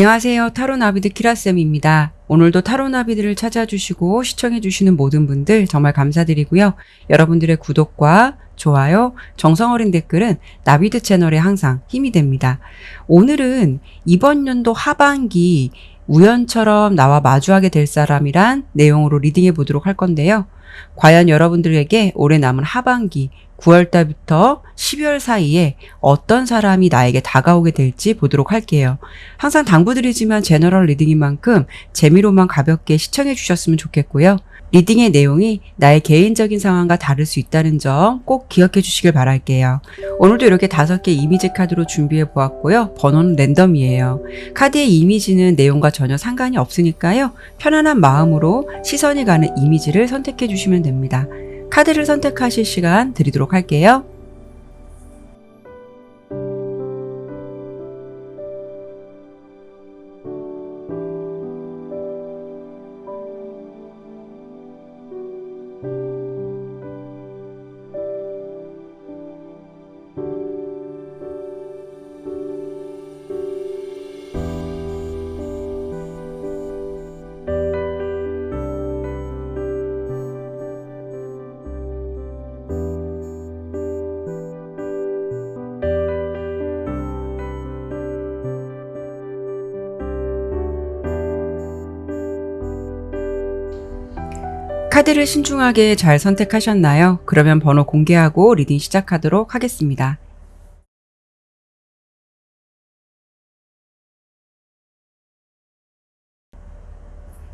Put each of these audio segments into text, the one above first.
안녕하세요. 타로나비드 키라쌤입니다. 오늘도 타로나비드를 찾아주시고 시청해주시는 모든 분들 정말 감사드리고요. 여러분들의 구독과 좋아요, 정성어린 댓글은 나비드 채널에 항상 힘이 됩니다. 오늘은 이번 연도 하반기 우연처럼 나와 마주하게 될 사람이란 내용으로 리딩해 보도록 할 건데요. 과연 여러분들에게 올해 남은 하반기 9월달부터 12월 사이에 어떤 사람이 나에게 다가오게 될지 보도록 할게요. 항상 당부드리지만 제너럴 리딩인 만큼 재미로만 가볍게 시청해 주셨으면 좋겠고요. 리딩의 내용이 나의 개인적인 상황과 다를 수 있다는 점 꼭 기억해 주시길 바랄게요. 오늘도 이렇게 5개 이미지 카드로 준비해 보았고요. 번호는 랜덤이에요. 카드의 이미지는 내용과 전혀 상관이 없으니까요. 편안한 마음으로 시선이 가는 이미지를 선택해 주시면 됩니다. 카드를 선택하실 시간 드리도록 할게요. 카드를 신중하게 잘 선택하셨나요? 그러면 번호 공개하고 리딩 시작하도록 하겠습니다.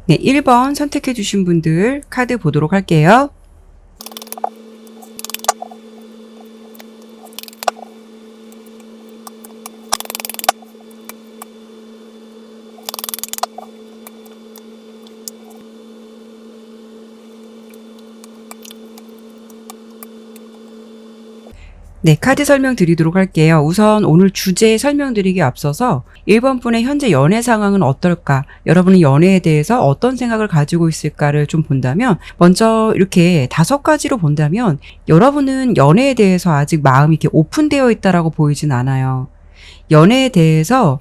네, 1번 선택해 주신 분들 카드 보도록 할게요. 네, 카드 설명 드리도록 할게요. 우선 오늘 주제 설명드리기 앞서서 1번 분의 현재 연애 상황은 어떨까? 여러분은 연애에 대해서 어떤 생각을 가지고 있을까를 좀 본다면, 먼저 이렇게 5가지로 본다면 여러분은 연애에 대해서 아직 마음이 이렇게 오픈되어 있다라고 보이진 않아요. 연애에 대해서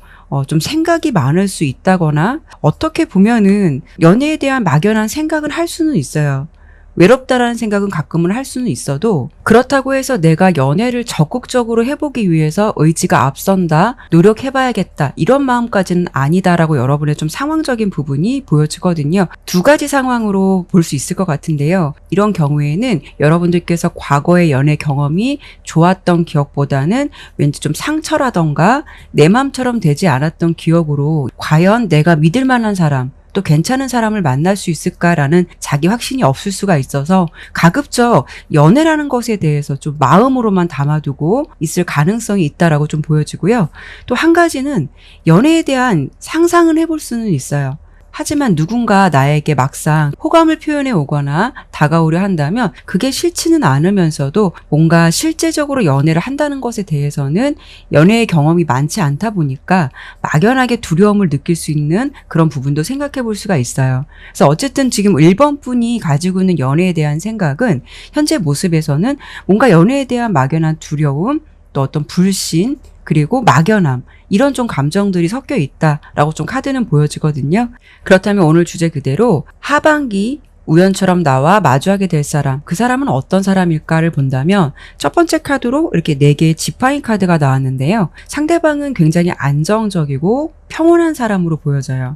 좀 생각이 많을 수 있다거나, 어떻게 보면은 연애에 대한 막연한 생각은 할 수는 있어요. 외롭다라는 생각은 가끔은 할 수는 있어도, 그렇다고 해서 내가 연애를 적극적으로 해보기 위해서 의지가 앞선다, 노력해봐야겠다, 이런 마음까지는 아니다라고 여러분의 좀 상황적인 부분이 보여지거든요. 2가지 상황으로 볼 수 있을 것 같은데요. 이런 경우에는 여러분들께서 과거의 연애 경험이 좋았던 기억보다는 왠지 좀 상처라던가 내 맘처럼 되지 않았던 기억으로 과연 내가 믿을 만한 사람, 또 괜찮은 사람을 만날 수 있을까라는 자기 확신이 없을 수가 있어서 가급적 연애라는 것에 대해서 좀 마음으로만 담아두고 있을 가능성이 있다라고 좀 보여지고요. 또 한 가지는 연애에 대한 상상은 해볼 수는 있어요. 하지만 누군가 나에게 막상 호감을 표현해 오거나 다가오려 한다면 그게 싫지는 않으면서도 뭔가 실제적으로 연애를 한다는 것에 대해서는 연애의 경험이 많지 않다 보니까 막연하게 두려움을 느낄 수 있는 그런 부분도 생각해 볼 수가 있어요. 그래서 어쨌든 지금 1번 분이 가지고 있는 연애에 대한 생각은 현재 모습에서는 뭔가 연애에 대한 막연한 두려움, 또 어떤 불신, 그리고 막연함, 이런 좀 감정들이 섞여 있다라고 좀 카드는 보여지거든요. 그렇다면 오늘 주제 그대로 하반기 우연처럼 나와 마주하게 될 사람, 그 사람은 어떤 사람일까를 본다면 첫 번째 카드로 이렇게 4개의 지파인 카드가 나왔는데요. 상대방은 굉장히 안정적이고 평온한 사람으로 보여져요.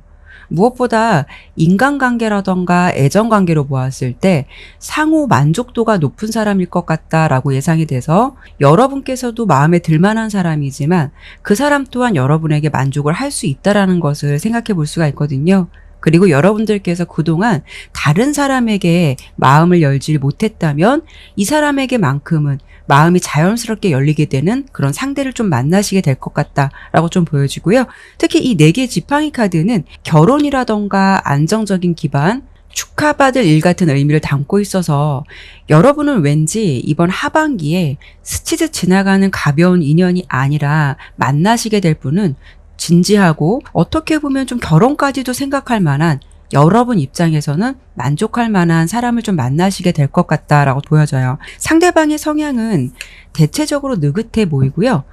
무엇보다 인간관계라던가 애정관계로 보았을 때 상호 만족도가 높은 사람일 것 같다라고 예상이 돼서 여러분께서도 마음에 들 만한 사람이지만 그 사람 또한 여러분에게 만족을 할 수 있다라는 것을 생각해 볼 수가 있거든요. 그리고 여러분들께서 그동안 다른 사람에게 마음을 열지 못했다면 이 사람에게만큼은 마음이 자연스럽게 열리게 되는 그런 상대를 좀 만나시게 될 것 같다라고 좀 보여지고요. 특히 이 4개의 지팡이 카드는 결혼이라던가 안정적인 기반, 축하받을 일 같은 의미를 담고 있어서 여러분은 왠지 이번 하반기에 스치듯 지나가는 가벼운 인연이 아니라 만나시게 될 분은 진지하고 어떻게 보면 좀 결혼까지도 생각할 만한, 여러분 입장에서는 만족할 만한 사람을 좀 만나시게 될 것 같다라고 보여져요. 상대방의 성향은 대체적으로 느긋해 보이고요.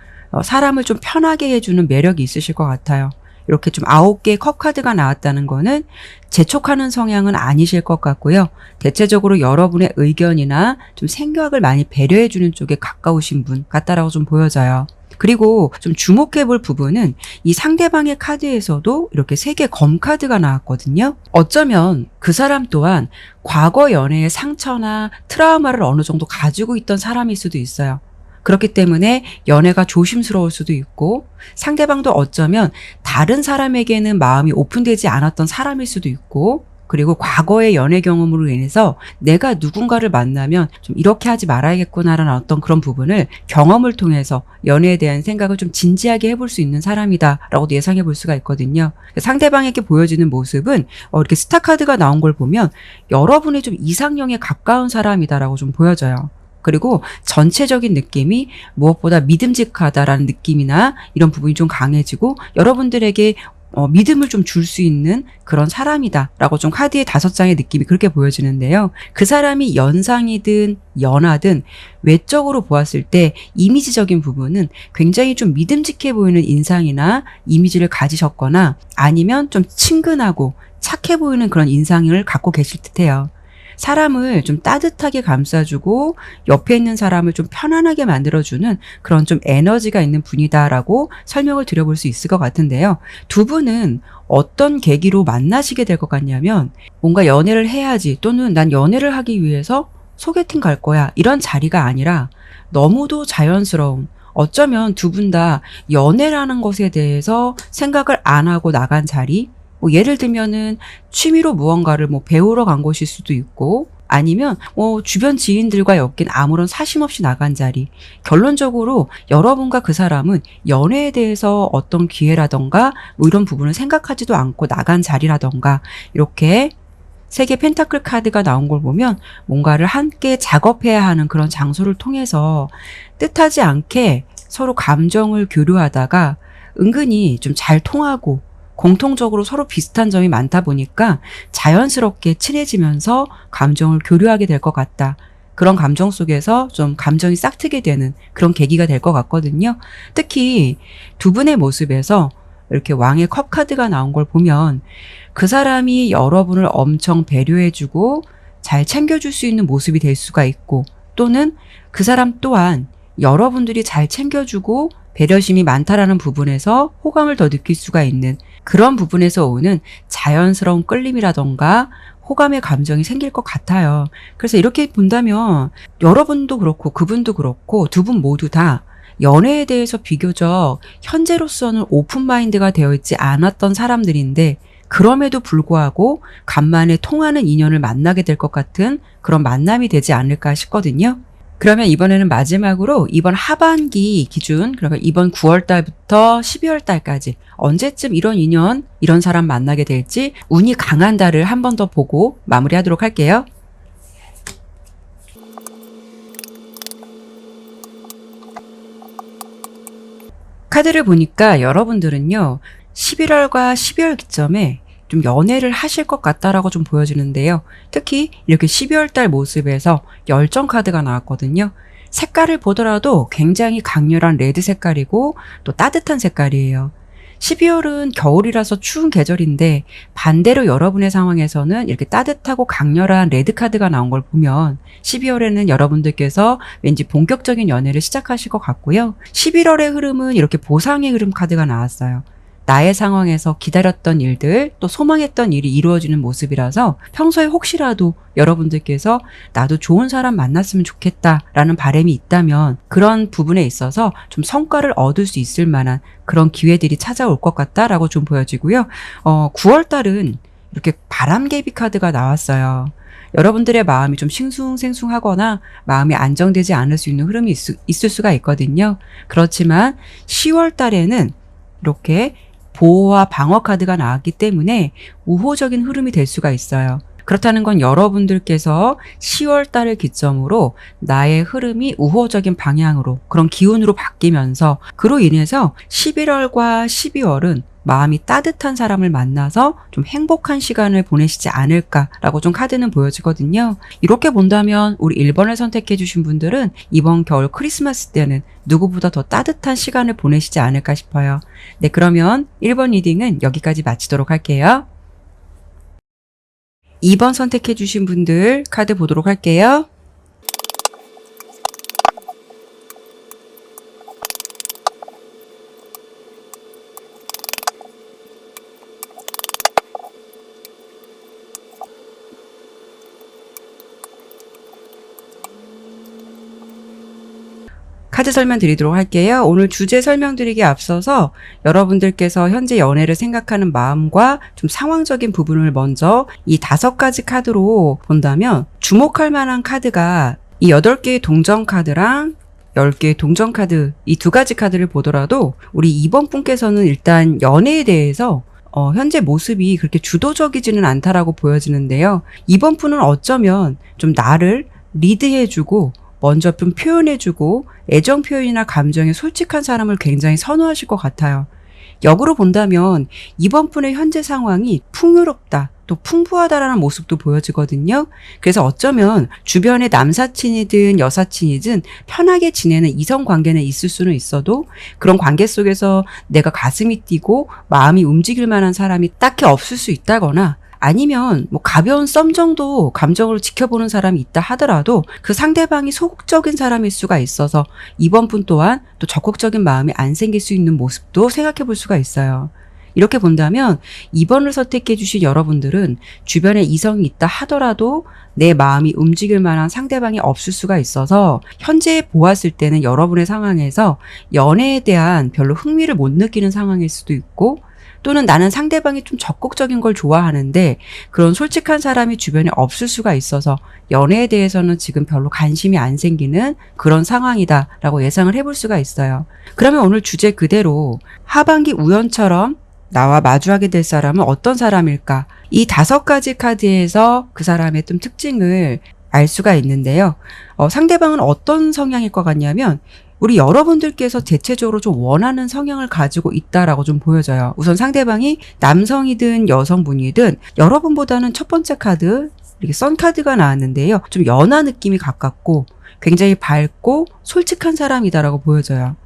사람을 좀 편하게 해주는 매력이 있으실 것 같아요. 이렇게 좀 9개의 컵 카드가 나왔다는 거는 재촉하는 성향은 아니실 것 같고요. 대체적으로 여러분의 의견이나 좀 생각을 많이 배려해주는 쪽에 가까우신 분 같다라고 좀 보여져요. 그리고 좀 주목해 볼 부분은 이 상대방의 카드에서도 이렇게 3개 검 카드가 나왔거든요. 어쩌면 그 사람 또한 과거 연애의 상처나 트라우마를 어느 정도 가지고 있던 사람일 수도 있어요. 그렇기 때문에 연애가 조심스러울 수도 있고 상대방도 어쩌면 다른 사람에게는 마음이 오픈되지 않았던 사람일 수도 있고 그리고 과거의 연애 경험으로 인해서 내가 누군가를 만나면 좀 이렇게 하지 말아야겠구나라는 어떤 그런 부분을 경험을 통해서 연애에 대한 생각을 좀 진지하게 해볼 수 있는 사람이다라고도 예상해 볼 수가 있거든요. 상대방에게 보여지는 모습은 이렇게 스타 카드가 나온 걸 보면 여러분의 좀 이상형에 가까운 사람이다라고 좀 보여져요. 그리고 전체적인 느낌이 무엇보다 믿음직하다라는 느낌이나 이런 부분이 좀 강해지고 여러분들에게 믿음을 좀 줄 수 있는 그런 사람이다라고 좀 카드의 5장의 느낌이 그렇게 보여지는데요. 그 사람이 연상이든 연하든 외적으로 보았을 때 이미지적인 부분은 굉장히 좀 믿음직해 보이는 인상이나 이미지를 가지셨거나 아니면 좀 친근하고 착해 보이는 그런 인상을 갖고 계실 듯해요. 사람을 좀 따뜻하게 감싸주고 옆에 있는 사람을 좀 편안하게 만들어주는 그런 좀 에너지가 있는 분이다라고 설명을 드려볼 수 있을 것 같은데요. 두 분은 어떤 계기로 만나시게 될 것 같냐면 뭔가 연애를 해야지 또는 난 연애를 하기 위해서 소개팅 갈 거야 이런 자리가 아니라 너무도 자연스러운 어쩌면 두 분 다 연애라는 것에 대해서 생각을 안 하고 나간 자리 예를 들면은 취미로 무언가를 배우러 간 곳일 수도 있고 아니면 주변 지인들과 엮인 아무런 사심 없이 나간 자리. 결론적으로 여러분과 그 사람은 연애에 대해서 어떤 기회라던가 이런 부분을 생각하지도 않고 나간 자리라던가 이렇게 3개 펜타클 카드가 나온 걸 보면 뭔가를 함께 작업해야 하는 그런 장소를 통해서 뜻하지 않게 서로 감정을 교류하다가 은근히 좀 잘 통하고 공통적으로 서로 비슷한 점이 많다 보니까 자연스럽게 친해지면서 감정을 교류하게 될 것 같다. 그런 감정 속에서 좀 감정이 싹트게 되는 그런 계기가 될 것 같거든요. 특히 두 분의 모습에서 이렇게 왕의 컵 카드가 나온 걸 보면 그 사람이 여러분을 엄청 배려해주고 잘 챙겨줄 수 있는 모습이 될 수가 있고 또는 그 사람 또한 여러분들이 잘 챙겨주고 배려심이 많다라는 부분에서 호감을 더 느낄 수가 있는 그런 부분에서 오는 자연스러운 끌림이라던가 호감의 감정이 생길 것 같아요. 그래서 이렇게 본다면 여러분도 그렇고 그분도 그렇고 두 분 모두 다 연애에 대해서 비교적 현재로서는 오픈마인드가 되어 있지 않았던 사람들인데 그럼에도 불구하고 간만에 통하는 인연을 만나게 될 것 같은 그런 만남이 되지 않을까 싶거든요. 그러면 이번에는 마지막으로 이번 하반기 기준, 그러니까 이번 9월 달부터 12월 달까지 언제쯤 이런 인연, 이런 사람 만나게 될지 운이 강한 달을 한 번 더 보고 마무리하도록 할게요. 카드를 보니까 여러분들은요, 11월과 12월 기점에 좀 연애를 하실 것 같다라고 좀 보여지는데요. 특히 이렇게 12월 달 모습에서 열정 카드가 나왔거든요. 색깔을 보더라도 굉장히 강렬한 레드 색깔이고 또 따뜻한 색깔이에요. 12월은 겨울이라서 추운 계절인데 반대로 여러분의 상황에서는 이렇게 따뜻하고 강렬한 레드 카드가 나온 걸 보면 12월에는 여러분들께서 왠지 본격적인 연애를 시작하실 것 같고요. 11월의 흐름은 이렇게 보상의 흐름 카드가 나왔어요. 나의 상황에서 기다렸던 일들 또 소망했던 일이 이루어지는 모습이라서 평소에 혹시라도 여러분들께서 나도 좋은 사람 만났으면 좋겠다라는 바람이 있다면 그런 부분에 있어서 좀 성과를 얻을 수 있을 만한 그런 기회들이 찾아올 것 같다라고 좀 보여지고요. 9월 달은 이렇게 바람개비 카드가 나왔어요. 여러분들의 마음이 좀 싱숭생숭하거나 마음이 안정되지 않을 수 있는 흐름이 있을 수가 있거든요. 그렇지만 10월 달에는 이렇게 보호와 방어 카드가 나왔기 때문에 우호적인 흐름이 될 수가 있어요. 그렇다는 건 여러분들께서 10월 달을 기점으로 나의 흐름이 우호적인 방향으로 그런 기운으로 바뀌면서 그로 인해서 11월과 12월은 마음이 따뜻한 사람을 만나서 좀 행복한 시간을 보내시지 않을까라고 좀 카드는 보여지거든요. 이렇게 본다면 우리 1번을 선택해 주신 분들은 이번 겨울 크리스마스 때는 누구보다 더 따뜻한 시간을 보내시지 않을까 싶어요. 네, 그러면 1번 리딩은 여기까지 마치도록 할게요. 2번 선택해 주신 분들 카드 보도록 할게요. 카드 설명드리도록 할게요. 오늘 주제 설명드리기에 앞서서 여러분들께서 현재 연애를 생각하는 마음과 좀 상황적인 부분을 먼저 이 5가지 카드로 본다면 주목할 만한 카드가 이 8개의 동전 카드랑 10개의 동전 카드, 이 2가지 카드를 보더라도 우리 2번 분께서는 일단 연애에 대해서 현재 모습이 그렇게 주도적이지는 않다라고 보여지는데요. 2번 분은 어쩌면 좀 나를 리드해주고 먼저 좀 표현해주고 애정 표현이나 감정에 솔직한 사람을 굉장히 선호하실 것 같아요. 역으로 본다면 이번 분의 현재 상황이 풍요롭다, 또 풍부하다라는 모습도 보여지거든요. 그래서 어쩌면 주변에 남사친이든 여사친이든 편하게 지내는 이성 관계는 있을 수는 있어도 그런 관계 속에서 내가 가슴이 뛰고 마음이 움직일 만한 사람이 딱히 없을 수 있다거나 아니면 뭐 가벼운 썸 정도 감정으로 지켜보는 사람이 있다 하더라도 그 상대방이 소극적인 사람일 수가 있어서 이번 분 또한 또 적극적인 마음이 안 생길 수 있는 모습도 생각해 볼 수가 있어요. 이렇게 본다면 2번을 선택해 주신 여러분들은 주변에 이성이 있다 하더라도 내 마음이 움직일 만한 상대방이 없을 수가 있어서 현재 보았을 때는 여러분의 상황에서 연애에 대한 별로 흥미를 못 느끼는 상황일 수도 있고 또는 나는 상대방이 좀 적극적인 걸 좋아하는데 그런 솔직한 사람이 주변에 없을 수가 있어서 연애에 대해서는 지금 별로 관심이 안 생기는 그런 상황이다라고 예상을 해볼 수가 있어요. 그러면 오늘 주제 그대로 하반기 우연처럼 나와 마주하게 될 사람은 어떤 사람일까? 이 5가지 카드에서 그 사람의 좀 특징을 알 수가 있는데요. 상대방은 어떤 성향일 것 같냐면 우리 여러분들께서 대체적으로 좀 원하는 성향을 가지고 있다라고 좀 보여져요. 우선 상대방이 남성이든 여성분이든 여러분보다는 첫 번째 카드, 이렇게 선 카드가 나왔는데요. 좀 연하 느낌이 가깝고 굉장히 밝고 솔직한 사람이다라고 보여져요.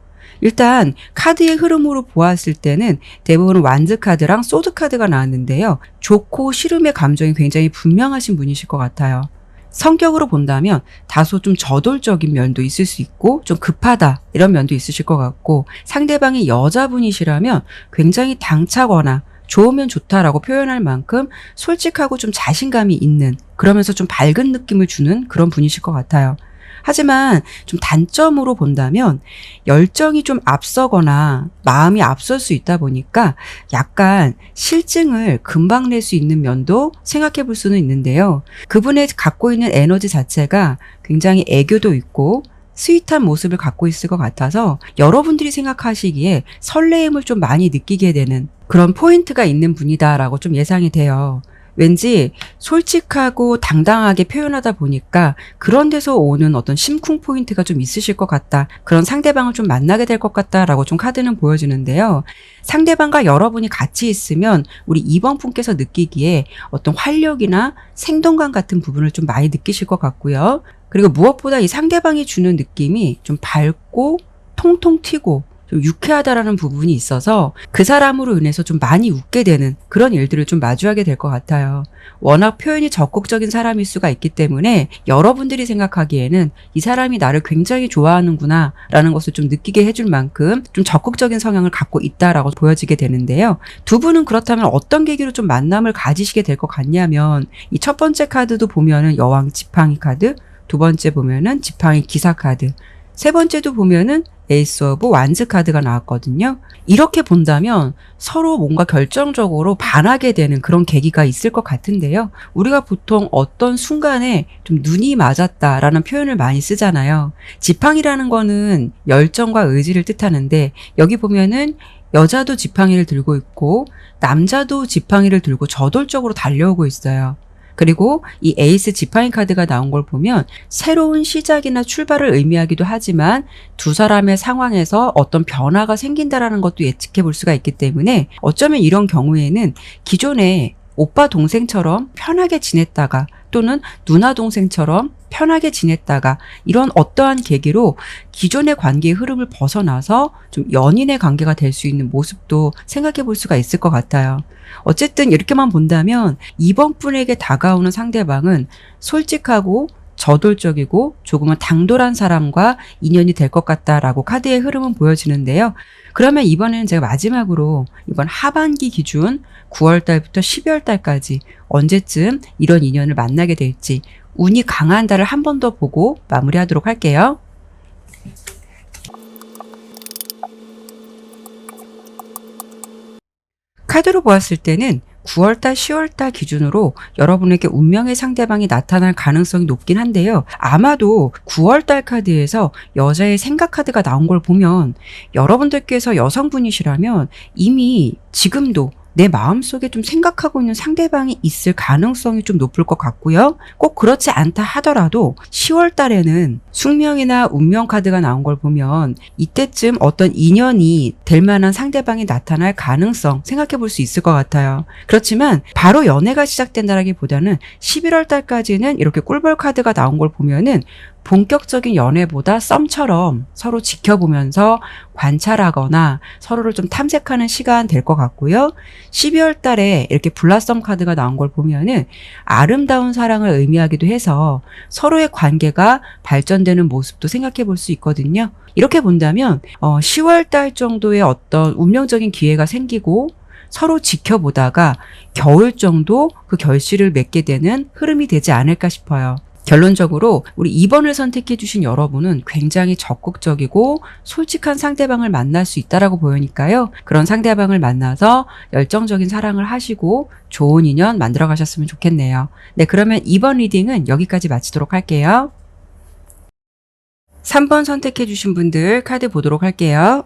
일단 카드의 흐름으로 보았을 때는 대부분 완드 카드랑 소드 카드가 나왔는데요. 좋고 싫음의 감정이 굉장히 분명하신 분이실 것 같아요. 성격으로 본다면 다소 좀 저돌적인 면도 있을 수 있고 좀 급하다 이런 면도 있으실 것 같고 상대방이 여자분이시라면 굉장히 당차거나 좋으면 좋다라고 표현할 만큼 솔직하고 좀 자신감이 있는 그러면서 좀 밝은 느낌을 주는 그런 분이실 것 같아요. 하지만 좀 단점으로 본다면 열정이 좀 앞서거나 마음이 앞설 수 있다 보니까 약간 실증을 금방 낼 수 있는 면도 생각해 볼 수는 있는데요. 그분의 갖고 있는 에너지 자체가 굉장히 애교도 있고 스윗한 모습을 갖고 있을 것 같아서 여러분들이 생각하시기에 설레임을 좀 많이 느끼게 되는 그런 포인트가 있는 분이다라고 좀 예상이 돼요. 왠지 솔직하고 당당하게 표현하다 보니까 그런 데서 오는 어떤 심쿵 포인트가 좀 있으실 것 같다. 그런 상대방을 좀 만나게 될 것 같다라고 좀 카드는 보여지는데요. 상대방과 여러분이 같이 있으면 우리 2번 분께서 느끼기에 어떤 활력이나 생동감 같은 부분을 좀 많이 느끼실 것 같고요. 그리고 무엇보다 이 상대방이 주는 느낌이 좀 밝고 통통 튀고 좀 유쾌하다라는 부분이 있어서 그 사람으로 인해서 좀 많이 웃게 되는 그런 일들을 좀 마주하게 될 것 같아요. 워낙 표현이 적극적인 사람일 수가 있기 때문에 여러분들이 생각하기에는 이 사람이 나를 굉장히 좋아하는구나 라는 것을 좀 느끼게 해줄 만큼 좀 적극적인 성향을 갖고 있다라고 보여지게 되는데요. 두 분은 그렇다면 어떤 계기로 좀 만남을 가지시게 될 것 같냐면 이 첫 번째 카드도 보면은 여왕 지팡이 카드, 두 번째 보면은 지팡이 기사 카드, 세 번째도 보면은 에이스 오브 완즈 카드가 나왔거든요. 이렇게 본다면 서로 뭔가 결정적으로 반하게 되는 그런 계기가 있을 것 같은데요. 우리가 보통 어떤 순간에 좀 눈이 맞았다라는 표현을 많이 쓰잖아요. 지팡이라는 거는 열정과 의지를 뜻하는데 여기 보면은 여자도 지팡이를 들고 있고 남자도 지팡이를 들고 저돌적으로 달려오고 있어요. 그리고 이 에이스 지파인 카드가 나온 걸 보면 새로운 시작이나 출발을 의미하기도 하지만 두 사람의 상황에서 어떤 변화가 생긴다라는 것도 예측해 볼 수가 있기 때문에 어쩌면 이런 경우에는 기존에 오빠 동생처럼 편하게 지냈다가 또는 누나 동생처럼 편하게 지냈다가 이런 어떠한 계기로 기존의 관계의 흐름을 벗어나서 좀 연인의 관계가 될 수 있는 모습도 생각해 볼 수가 있을 것 같아요. 어쨌든 이렇게만 본다면 이번 분에게 다가오는 상대방은 솔직하고 저돌적이고 조금은 당돌한 사람과 인연이 될 것 같다라고 카드의 흐름은 보여지는데요. 그러면 이번에는 제가 마지막으로 이번 하반기 기준 9월 달부터 12월 달까지 언제쯤 이런 인연을 만나게 될지 운이 강한 달을 한 번 더 보고 마무리하도록 할게요. 카드로 보았을 때는 9월달, 10월달 기준으로 여러분에게 운명의 상대방이 나타날 가능성이 높긴 한데요. 아마도 9월달 카드에서 여자의 생각 카드가 나온 걸 보면 여러분들께서 여성분이시라면 이미 지금도 내 마음속에 좀 생각하고 있는 상대방이 있을 가능성이 좀 높을 것 같고요. 꼭 그렇지 않다 하더라도 10월 달에는 숙명이나 운명 카드가 나온 걸 보면 이때쯤 어떤 인연이 될 만한 상대방이 나타날 가능성 생각해 볼 수 있을 것 같아요. 그렇지만 바로 연애가 시작된다라기보다는 11월 달까지는 이렇게 꿀벌 카드가 나온 걸 보면은 본격적인 연애보다 썸처럼 서로 지켜보면서 관찰하거나 서로를 좀 탐색하는 시간 될 것 같고요. 12월 달에 이렇게 블라썸 카드가 나온 걸 보면은 아름다운 사랑을 의미하기도 해서 서로의 관계가 발전되는 모습도 생각해 볼 수 있거든요. 이렇게 본다면 10월 달 정도의 어떤 운명적인 기회가 생기고 서로 지켜보다가 겨울 정도 그 결실을 맺게 되는 흐름이 되지 않을까 싶어요. 결론적으로 우리 2번을 선택해 주신 여러분은 굉장히 적극적이고 솔직한 상대방을 만날 수 있다라고 보이니까요. 그런 상대방을 만나서 열정적인 사랑을 하시고 좋은 인연 만들어 가셨으면 좋겠네요. 네, 그러면 2번 리딩은 여기까지 마치도록 할게요. 3번 선택해 주신 분들 카드 보도록 할게요.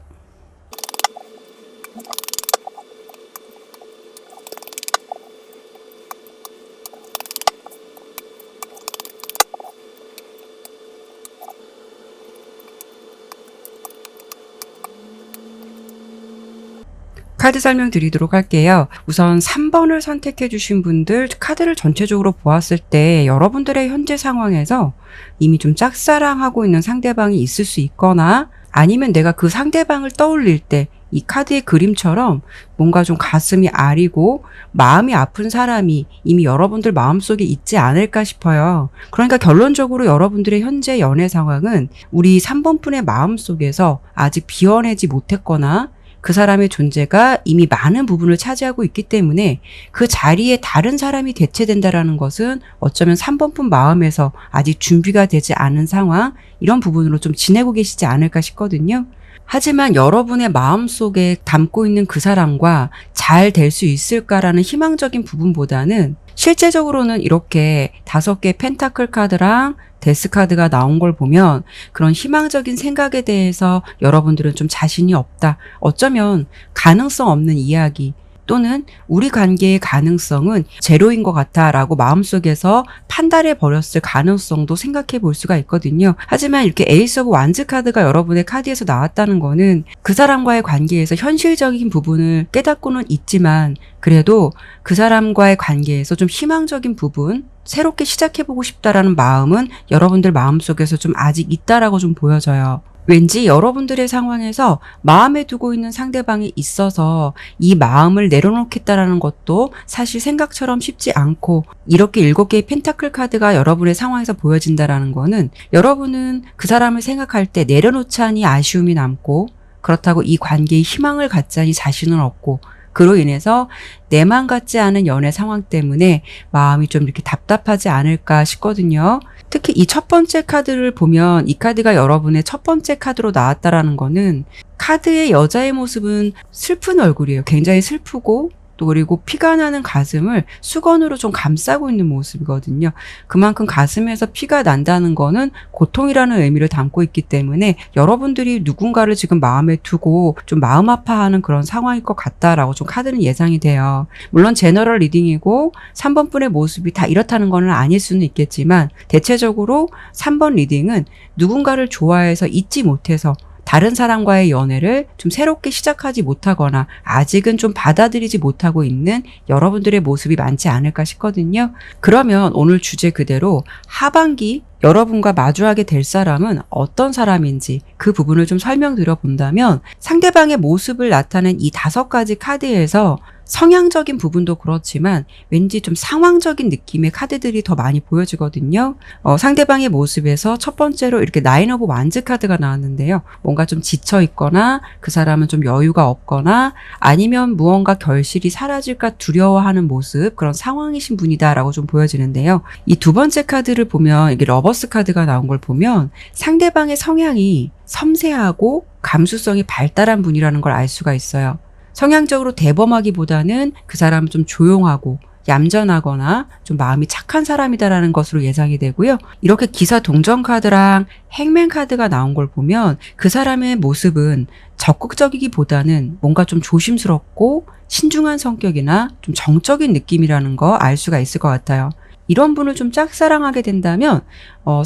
카드 설명드리도록 할게요. 우선 3번을 선택해 주신 분들 카드를 전체적으로 보았을 때 여러분들의 현재 상황에서 이미 좀 짝사랑하고 있는 상대방이 있을 수 있거나 아니면 내가 그 상대방을 떠올릴 때 이 카드의 그림처럼 뭔가 좀 가슴이 아리고 마음이 아픈 사람이 이미 여러분들 마음속에 있지 않을까 싶어요. 그러니까 결론적으로 여러분들의 현재 연애 상황은 우리 3번 분의 마음속에서 아직 비워내지 못했거나 그 사람의 존재가 이미 많은 부분을 차지하고 있기 때문에 그 자리에 다른 사람이 대체된다라는 것은 어쩌면 3번 분 마음에서 아직 준비가 되지 않은 상황, 이런 부분으로 좀 지내고 계시지 않을까 싶거든요. 하지만 여러분의 마음속에 담고 있는 그 사람과 잘 될 수 있을까라는 희망적인 부분보다는 실제적으로는 이렇게 5개의 펜타클 카드랑 데스 카드가 나온 걸 보면 그런 희망적인 생각에 대해서 여러분들은 좀 자신이 없다. 어쩌면 가능성 없는 이야기 또는 우리 관계의 가능성은 제로인 것 같아라고 마음속에서 판단해 버렸을 가능성도 생각해 볼 수가 있거든요. 하지만 이렇게 에이스 오브 완즈 카드가 여러분의 카드에서 나왔다는 거는 그 사람과의 관계에서 현실적인 부분을 깨닫고는 있지만 그래도 그 사람과의 관계에서 좀 희망적인 부분, 새롭게 시작해보고 싶다라는 마음은 여러분들 마음속에서 좀 아직 있다라고 좀 보여져요. 왠지 여러분들의 상황에서 마음에 두고 있는 상대방이 있어서 이 마음을 내려놓겠다라는 것도 사실 생각처럼 쉽지 않고 이렇게 7개의 펜타클 카드가 여러분의 상황에서 보여진다라는 거는 여러분은 그 사람을 생각할 때 내려놓자니 아쉬움이 남고 그렇다고 이 관계에 희망을 갖자니 자신은 없고 그로 인해서 내만 같지 않은 연애 상황 때문에 마음이 좀 이렇게 답답하지 않을까 싶거든요. 특히 이 첫 번째 카드를 보면 이 카드가 여러분의 첫 번째 카드로 나왔다라는 거는 카드의 여자의 모습은 슬픈 얼굴이에요. 굉장히 슬프고 또 그리고 피가 나는 가슴을 수건으로 좀 감싸고 있는 모습이거든요. 그만큼 가슴에서 피가 난다는 거는 고통이라는 의미를 담고 있기 때문에 여러분들이 누군가를 지금 마음에 두고 좀 마음 아파하는 그런 상황일 것 같다라고 좀 카드는 예상이 돼요. 물론 제너럴 리딩이고 3번 분의 모습이 다 이렇다는 건 아닐 수는 있겠지만 대체적으로 3번 리딩은 누군가를 좋아해서 잊지 못해서 다른 사람과의 연애를 좀 새롭게 시작하지 못하거나 아직은 좀 받아들이지 못하고 있는 여러분들의 모습이 많지 않을까 싶거든요. 그러면 오늘 주제 그대로 하반기 여러분과 마주하게 될 사람은 어떤 사람인지 그 부분을 좀 설명드려 본다면 상대방의 모습을 나타낸 이 5가지 카드에서 성향적인 부분도 그렇지만 왠지 좀 상황적인 느낌의 카드들이 더 많이 보여지거든요. 상대방의 모습에서 첫 번째로 이렇게 나인 오브 완즈 카드가 나왔는데요. 뭔가 좀 지쳐 있거나 그 사람은 좀 여유가 없거나 아니면 무언가 결실이 사라질까 두려워하는 모습, 그런 상황이신 분이다라고 좀 보여지는데요. 이 두 번째 카드를 보면 이게 러버스 카드가 나온 걸 보면 상대방의 성향이 섬세하고 감수성이 발달한 분이라는 걸 알 수가 있어요. 성향적으로 대범하기보다는 그 사람은 좀 조용하고 얌전하거나 좀 마음이 착한 사람이다라는 것으로 예상이 되고요. 이렇게 기사 동전 카드랑 행맨 카드가 나온 걸 보면 그 사람의 모습은 적극적이기보다는 뭔가 좀 조심스럽고 신중한 성격이나 좀 정적인 느낌이라는 거 알 수가 있을 것 같아요. 이런 분을 좀 짝사랑하게 된다면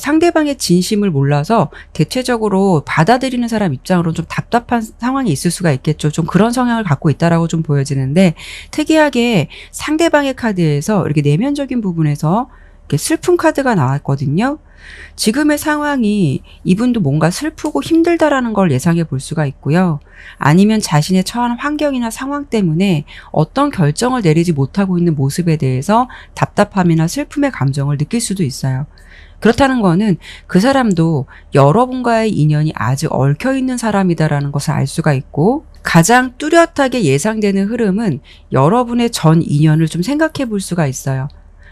상대방의 진심을 몰라서 대체적으로 받아들이는 사람 입장으로 좀 답답한 상황이 있을 수가 있겠죠. 좀 그런 성향을 갖고 있다라고 좀 보여지는데 특이하게 상대방의 카드에서 이렇게 내면적인 부분에서 이렇게 슬픈 카드가 나왔거든요. 지금의 상황이 이분도 뭔가 슬프고 힘들다라는 걸 예상해 볼 수가 있고요. 아니면 자신의 처한 환경이나 상황 때문에 어떤 결정을 내리지 못하고 있는 모습에 대해서 답답함이나 슬픔의 감정을 느낄 수도 있어요. 그렇다는 거는 그 사람도 여러분과의 인연이 아직 얽혀있는 사람이다라는 것을 알 수가 있고 가장 뚜렷하게 예상되는 흐름은 여러분의 전 인연을 좀 생각해 볼 수가 있어요.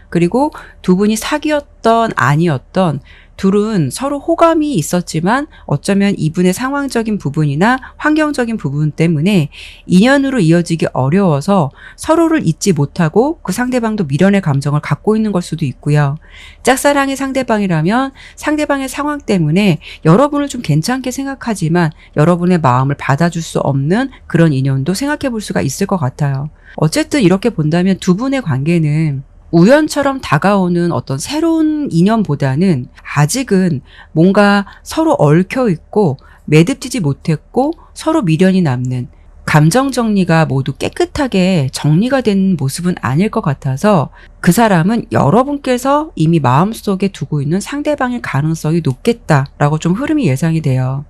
그리고 두 분이 사귀었던 아니었던 둘은 서로 호감이 있었지만 어쩌면 이분의 상황적인 부분이나 환경적인 부분 때문에 인연으로 이어지기 어려워서 서로를 잊지 못하고 그 상대방도 미련의 감정을 갖고 있는 걸 수도 있고요. 짝사랑의 상대방이라면 상대방의 상황 때문에 여러분을 좀 괜찮게 생각하지만 여러분의 마음을 받아줄 수 없는 그런 인연도 생각해 볼 수가 있을 것 같아요. 어쨌든 이렇게 본다면 두 분의 관계는 우연처럼 다가오는 어떤 새로운 인연보다는 아직은 뭔가 서로 얽혀 있고 매듭지지 못했고 서로 미련이 남는 감정 정리가 모두 깨끗하게 정리가 된 모습은 아닐 것 같아서 그 사람은 여러분께서 이미 마음속에 두고 있는 상대방일 가능성이 높겠다라고 좀 흐름이 예상이 돼요.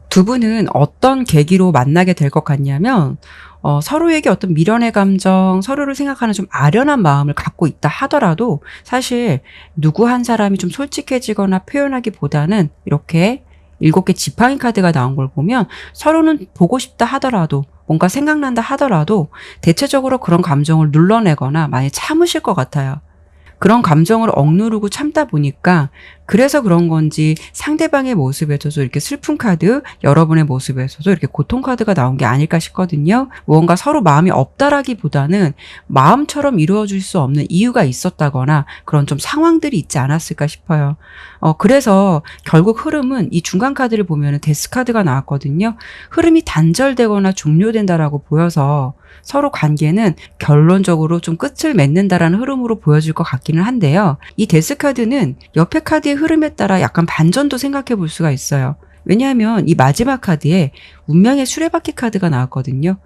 두 분은 어떤 계기로 만나게 될 것 같냐면 서로에게 어떤 미련의 감정, 서로를 생각하는 좀 아련한 마음을 갖고 있다 하더라도 사실 누구 한 사람이 좀 솔직해지거나 표현하기보다는 이렇게 7개 지팡이 카드가 나온 걸 보면 서로는 보고 싶다 하더라도 뭔가 생각난다 하더라도 대체적으로 그런 감정을 눌러내거나 많이 참으실 것 같아요. 그런 감정을 억누르고 참다 보니까 그래서 그런 건지 상대방의 모습에서도 이렇게 슬픈 카드, 여러분의 모습에서도 이렇게 고통 카드가 나온 게 아닐까 싶거든요. 무언가 서로 마음이 없다라기보다는 마음처럼 이루어질 수 없는 이유가 있었다거나 그런 좀 상황들이 있지 않았을까 싶어요. 그래서 결국 흐름은 이 중간 카드를 보면은 데스 카드가 나왔거든요. 흐름이 단절되거나 종료된다라고 보여서 서로 관계는 결론적으로 좀 끝을 맺는다라는 흐름으로 보여질 것 같기는 한데요. 이 데스 카드는 옆에 카드의 흐름에 따라 약간 반전도 생각해 볼 수가 있어요. 왜냐하면 이 마지막 카드에 운명의 수레바퀴 카드가 나왔거든요.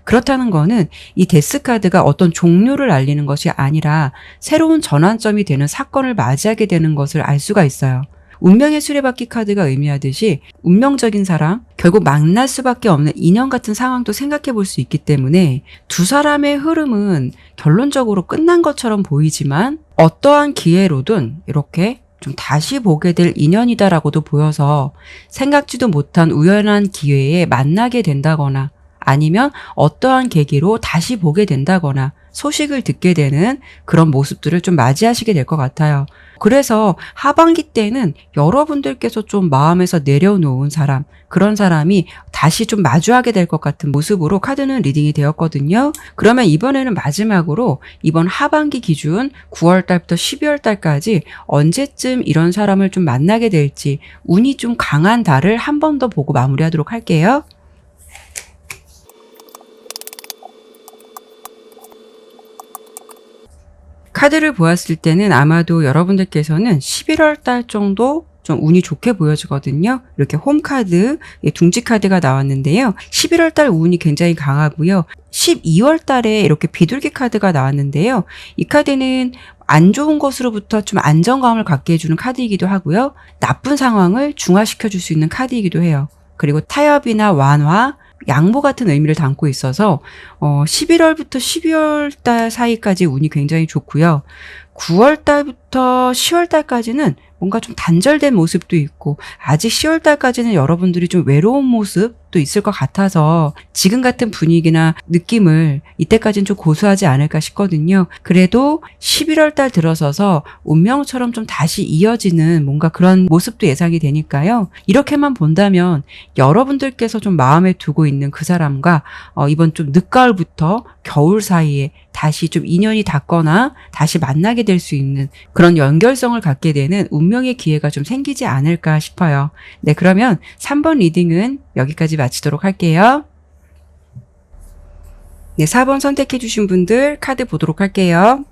그렇다는 거는 이 데스 카드가 어떤 종료를 알리는 것이 아니라 새로운 전환점이 되는 사건을 맞이하게 되는 것을 알 수가 있어요. 운명의 수레바퀴 카드가 의미하듯이 운명적인 사랑, 결국 만날 수밖에 없는 인연 같은 상황도 생각해 볼 수 있기 때문에 두 사람의 흐름은 결론적으로 끝난 것처럼 보이지만 어떠한 기회로든 이렇게 좀 다시 보게 될 인연이다라고도 보여서 생각지도 못한 우연한 기회에 만나게 된다거나 아니면 어떠한 계기로 다시 보게 된다거나 소식을 듣게 되는 그런 모습들을 좀 맞이하시게 될 것 같아요. 그래서 하반기 때는 여러분들께서 좀 마음에서 내려놓은 사람, 그런 사람이 다시 좀 마주하게 될 것 같은 모습으로 카드는 리딩이 되었거든요. 그러면 이번에는 마지막으로 이번 하반기 기준 9월 달부터 12월 달까지 언제쯤 이런 사람을 좀 만나게 될지 운이 좀 강한 달을 한 번 더 보고 마무리하도록 할게요. 카드를 보았을 때는 아마도 여러분들께서는 11월 달 정도 좀 운이 좋게 보여지거든요. 이렇게 홈카드, 둥지 카드가 나왔는데요. 11월 달 운이 굉장히 강하고요. 12월 달에 이렇게 비둘기 카드가 나왔는데요. 이 카드는 안 좋은 것으로부터 좀 안정감을 갖게 해주는 카드이기도 하고요. 나쁜 상황을 중화시켜 줄 수 있는 카드이기도 해요. 그리고 타협이나 완화, 양보 같은 의미를 담고 있어서 11월부터 12월 달 사이까지 운이 굉장히 좋고요. 9월 달부터 10월 달까지는 뭔가 좀 단절된 모습도 있고 아직 10월 달까지는 여러분들이 좀 외로운 모습도 있을 것 같아서 지금 같은 분위기나 느낌을 이때까지는 좀 고수하지 않을까 싶거든요. 그래도 11월 달 들어서서 운명처럼 좀 다시 이어지는 뭔가 그런 모습도 예상이 되니까요. 이렇게만 본다면 여러분들께서 좀 마음에 두고 있는 그 사람과 이번 좀 늦가을부터 겨울 사이에 다시 좀 인연이 닿거나 다시 만나게 될 수 있는 그런 연결성을 갖게 되는 운명의 기회가 좀 생기지 않을까 싶어요. 네, 그러면 3번 리딩은 여기까지 마치도록 할게요. 네, 4번 선택해 주신 분들 카드 보도록 할게요.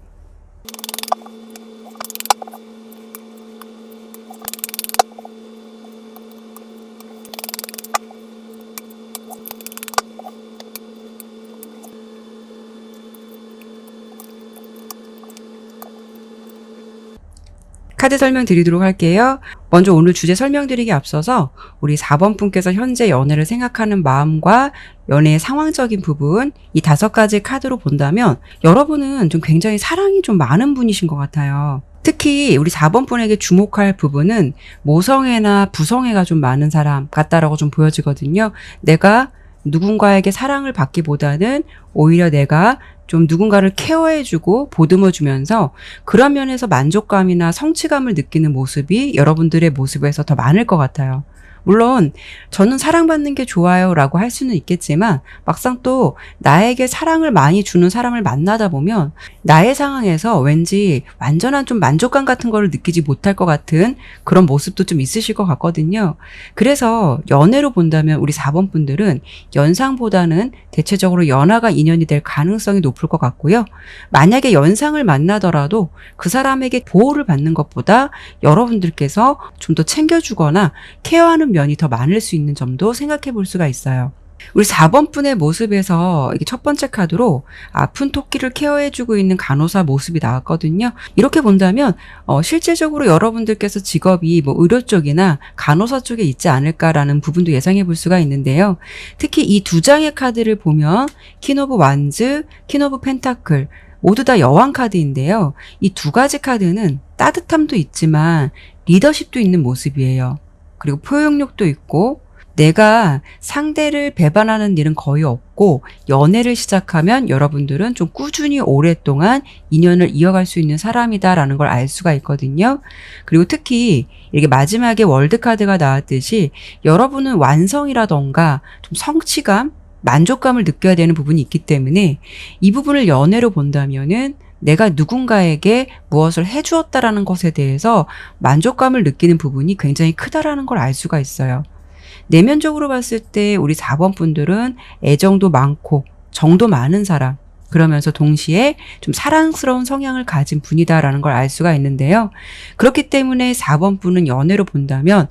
카드 설명드리도록 할게요. 먼저 오늘 주제 설명드리기 앞서서 우리 4번 분께서 현재 연애를 생각하는 마음과 연애의 상황적인 부분 이 5가지 카드로 본다면 여러분은 좀 굉장히 사랑이 좀 많은 분이신 것 같아요. 특히 우리 4번 분에게 주목할 부분은 모성애나 부성애가 좀 많은 사람 같다라고 좀 보여지거든요. 내가 누군가에게 사랑을 받기보다는 오히려 내가 좀 누군가를 케어해주고 보듬어주면서 그런 면에서 만족감이나 성취감을 느끼는 모습이 여러분들의 모습에서 더 많을 것 같아요. 물론 저는 사랑받는 게 좋아요 라고 할 수는 있겠지만 막상 또 나에게 사랑을 많이 주는 사람을 만나다 보면 나의 상황에서 왠지 완전한 좀 만족감 같은 거를 느끼지 못할 것 같은 그런 모습도 좀 있으실 것 같거든요. 그래서 연애로 본다면 우리 4번 분들은 연상보다는 대체적으로 연하가 인연이 될 가능성이 높을 것 같고요. 만약에 연상을 만나더라도 그 사람에게 보호를 받는 것보다 여러분들께서 좀 더 챙겨주거나 케어하는 면이 더 많을 수 있는 점도 생각해 볼 수가 있어요. 우리 4번 분의 모습에서 이게 첫 번째 카드로 아픈 토끼를 케어해주고 있는 간호사 모습이 나왔거든요. 이렇게 본다면 실제적으로 여러분들께서 직업이 뭐 의료 쪽이나 간호사 쪽에 있지 않을까라는 부분도 예상해 볼 수가 있는데요. 특히 이 2장의 카드를 보면 퀸 오브 완즈, 퀸 오브 펜타클 모두 다 여왕 카드인데요. 이 2가지 카드는 따뜻함도 있지만 리더십도 있는 모습이에요. 그리고 포용력도 있고 내가 상대를 배반하는 일은 거의 없고 연애를 시작하면 여러분들은 좀 꾸준히 오랫동안 인연을 이어갈 수 있는 사람이다라는 걸 알 수가 있거든요. 그리고 특히 이렇게 마지막에 월드카드가 나왔듯이 여러분은 완성이라던가 좀 성취감, 만족감을 느껴야 되는 부분이 있기 때문에 이 부분을 연애로 본다면은 내가 누군가에게 무엇을 해주었다라는 것에 대해서 만족감을 느끼는 부분이 굉장히 크다라는 걸 알 수가 있어요. 내면적으로 봤을 때 우리 4번 분들은 애정도 많고 정도 많은 사람, 그러면서 동시에 좀 사랑스러운 성향을 가진 분이다라는 걸 알 수가 있는데요. 그렇기 때문에 4번 분은 연애로 본다면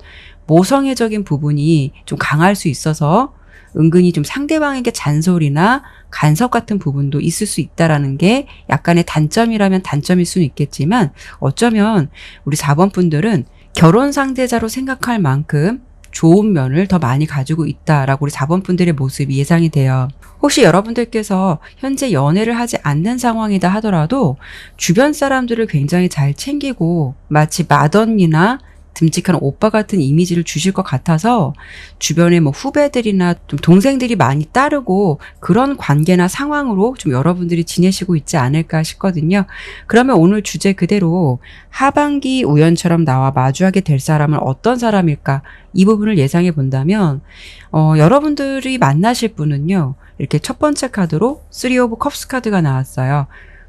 모성애적인 부분이 좀 강할 수 있어서 은근히 좀 상대방에게 잔소리나 간섭 같은 부분도 있을 수 있다라는 게 약간의 단점이라면 단점일 수는 있겠지만 어쩌면 우리 4번 분들은 결혼 상대자로 생각할 만큼 좋은 면을 더 많이 가지고 있다라고 우리 4번 분들의 모습이 예상이 돼요. 혹시 여러분들께서 현재 연애를 하지 않는 상황이다 하더라도 주변 사람들을 굉장히 잘 챙기고 마치 맏언니나 듬직한 오빠 같은 이미지를 주실 것 같아서 주변에 뭐 후배들이나 좀 동생들이 많이 따르고 그런 관계나 상황으로 좀 여러분들이 지내시고 있지 않을까 싶거든요. 그러면 오늘 주제 그대로 하반기 우연처럼 나와 마주하게 될 사람은 어떤 사람일까? 이 부분을 예상해 본다면 여러분들이 만나실 분은요. 이렇게 첫 번째 카드로 3 오브 컵스 카드가 나왔어요.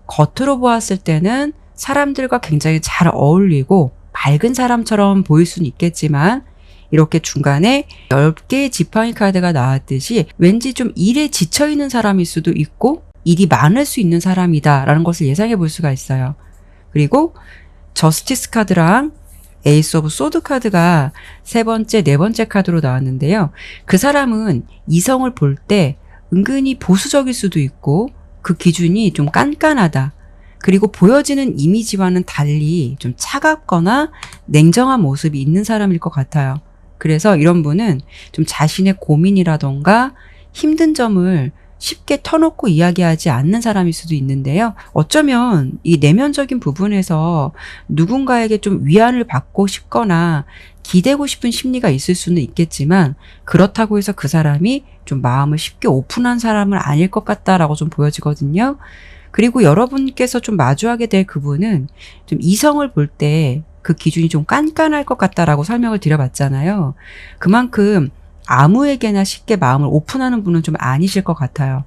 겉으로 보았을 때는 사람들과 굉장히 잘 어울리고 밝은 사람처럼 보일 수는 있겠지만 이렇게 중간에 10개의 지팡이 카드가 나왔듯이 왠지 좀 일에 지쳐있는 사람일 수도 있고 일이 많을 수 있는 사람이다 라는 것을 예상해 볼 수가 있어요. 그리고 저스티스 카드랑 에이스 오브 소드 카드가 세 번째, 네 번째 카드로 나왔는데요. 그 사람은 이성을 볼 때 은근히 보수적일 수도 있고 그 기준이 좀 깐깐하다. 그리고 보여지는 이미지와는 달리 좀 차갑거나 냉정한 모습이 있는 사람일 것 같아요. 그래서 이런 분은 좀 자신의 고민이라던가 힘든 점을 쉽게 터놓고 이야기하지 않는 사람일 수도 있는데요. 어쩌면 이 내면적인 부분에서 누군가에게 좀 위안을 받고 싶거나 기대고 싶은 심리가 있을 수는 있겠지만 그렇다고 해서 그 사람이 좀 마음을 쉽게 오픈한 사람은 아닐 것 같다라고 좀 보여지거든요. 그리고 여러분께서 좀 마주하게 될 그분은 좀 이성을 볼 때 그 기준이 좀 깐깐할 것 같다라고 설명을 드려봤잖아요. 그만큼 아무에게나 쉽게 마음을 오픈하는 분은 좀 아니실 것 같아요.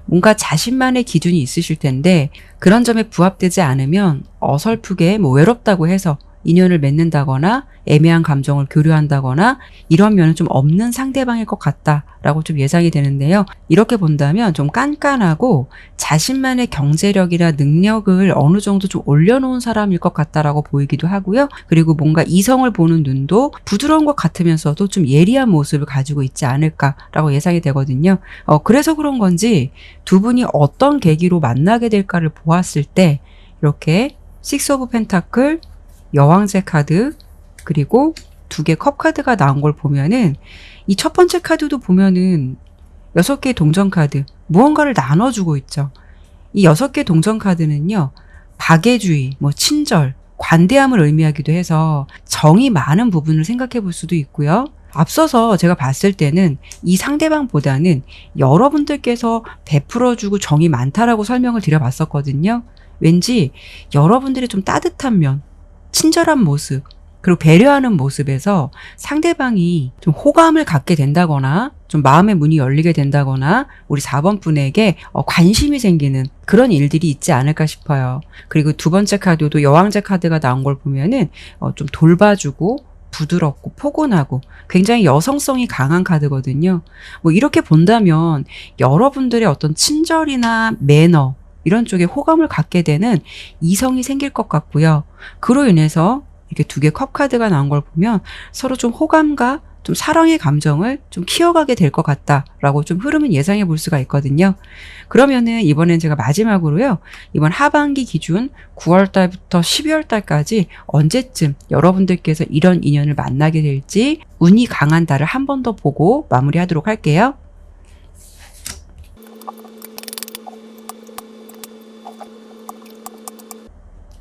뭔가 자신만의 기준이 있으실 텐데 그런 점에 부합되지 않으면 어설프게 뭐 외롭다고 해서 인연을 맺는다거나 애매한 감정을 교류한다거나 이런 면은 좀 없는 상대방일 것 같다라고 좀 예상이 되는데요. 이렇게 본다면 좀 깐깐하고 자신만의 경제력이나 능력을 어느 정도 좀 올려놓은 사람일 것 같다라고 보이기도 하고요. 그리고 뭔가 이성을 보는 눈도 부드러운 것 같으면서도 좀 예리한 모습을 가지고 있지 않을까라고 예상이 되거든요. 그래서 그런 건지 두 분이 어떤 계기로 만나게 될까를 보았을 때 이렇게 6 오브 펜타클, 여왕제 카드, 그리고 2개 컵 카드가 나온 걸 보면은 이 첫 번째 카드도 보면은 6개의 동전 카드, 무언가를 나눠주고 있죠. 이 6개 동전 카드는요, 박애주의, 뭐 친절, 관대함을 의미하기도 해서 정이 많은 부분을 생각해 볼 수도 있고요. 앞서서 제가 봤을 때는 이 상대방보다는 여러분들께서 베풀어주고 정이 많다라고 설명을 드려봤었거든요. 왠지 여러분들의 좀 따뜻한 면, 친절한 모습, 그리고 배려하는 모습에서 상대방이 좀 호감을 갖게 된다거나 좀 마음의 문이 열리게 된다거나 우리 4번 분에게 관심이 생기는 그런 일들이 있지 않을까 싶어요. 그리고 두 번째 카드도 여왕제 카드가 나온 걸 보면은 좀 돌봐주고 부드럽고 포근하고 굉장히 여성성이 강한 카드거든요. 뭐 이렇게 본다면 여러분들의 어떤 친절이나 매너 이런 쪽에 호감을 갖게 되는 이성이 생길 것 같고요. 그로 인해서 이렇게 2개 컵 카드가 나온 걸 보면 서로 좀 호감과 좀 사랑의 감정을 좀 키워가게 될 것 같다라고 좀 흐름은 예상해 볼 수가 있거든요. 그러면은 이번엔 제가 마지막으로요. 이번 하반기 기준 9월 달부터 12월 달까지 언제쯤 여러분들께서 이런 인연을 만나게 될지 운이 강한 달을 한 번 더 보고 마무리하도록 할게요.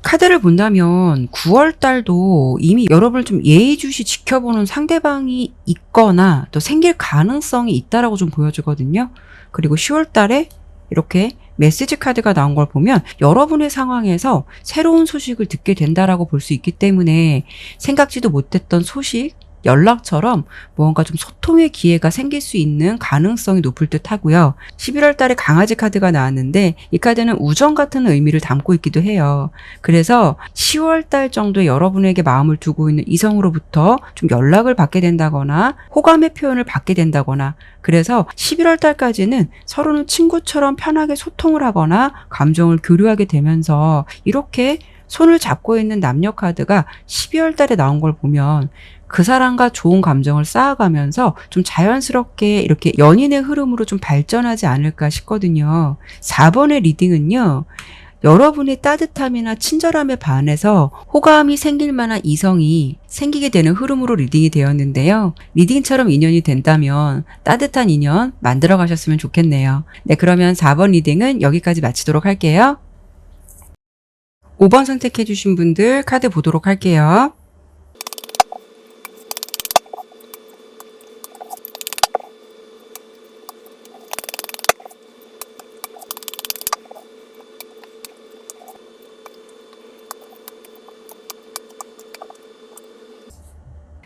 카드를 본다면 9월 달도 이미 여러분을 좀 예의주시 지켜보는 상대방이 있거나 또 생길 가능성이 있다라고 좀 보여주거든요. 그리고 10월 달에 이렇게 메시지 카드가 나온 걸 보면 여러분의 상황에서 새로운 소식을 듣게 된다라고 볼 수 있기 때문에 생각지도 못했던 소식, 연락처럼 무언가 좀 소통의 기회가 생길 수 있는 가능성이 높을 듯 하고요. 11월 달에 강아지 카드가 나왔는데 이 카드는 우정 같은 의미를 담고 있기도 해요. 그래서 10월 달 정도에 여러분에게 마음을 두고 있는 이성으로부터 좀 연락을 받게 된다거나 호감의 표현을 받게 된다거나 그래서 11월 달까지는 서로는 친구처럼 편하게 소통을 하거나 감정을 교류하게 되면서 이렇게 손을 잡고 있는 남녀 카드가 12월 달에 나온 걸 보면 그 사람과 좋은 감정을 쌓아가면서 좀 자연스럽게 이렇게 연인의 흐름으로 좀 발전하지 않을까 싶거든요. 4번의 리딩은요. 여러분의 따뜻함이나 친절함에 반해서 호감이 생길 만한 이성이 생기게 되는 흐름으로 리딩이 되었는데요. 리딩처럼 인연이 된다면 따뜻한 인연 만들어 가셨으면 좋겠네요. 네, 그러면 4번 리딩은 여기까지 마치도록 할게요. 5번 선택해 주신 분들 카드 보도록 할게요.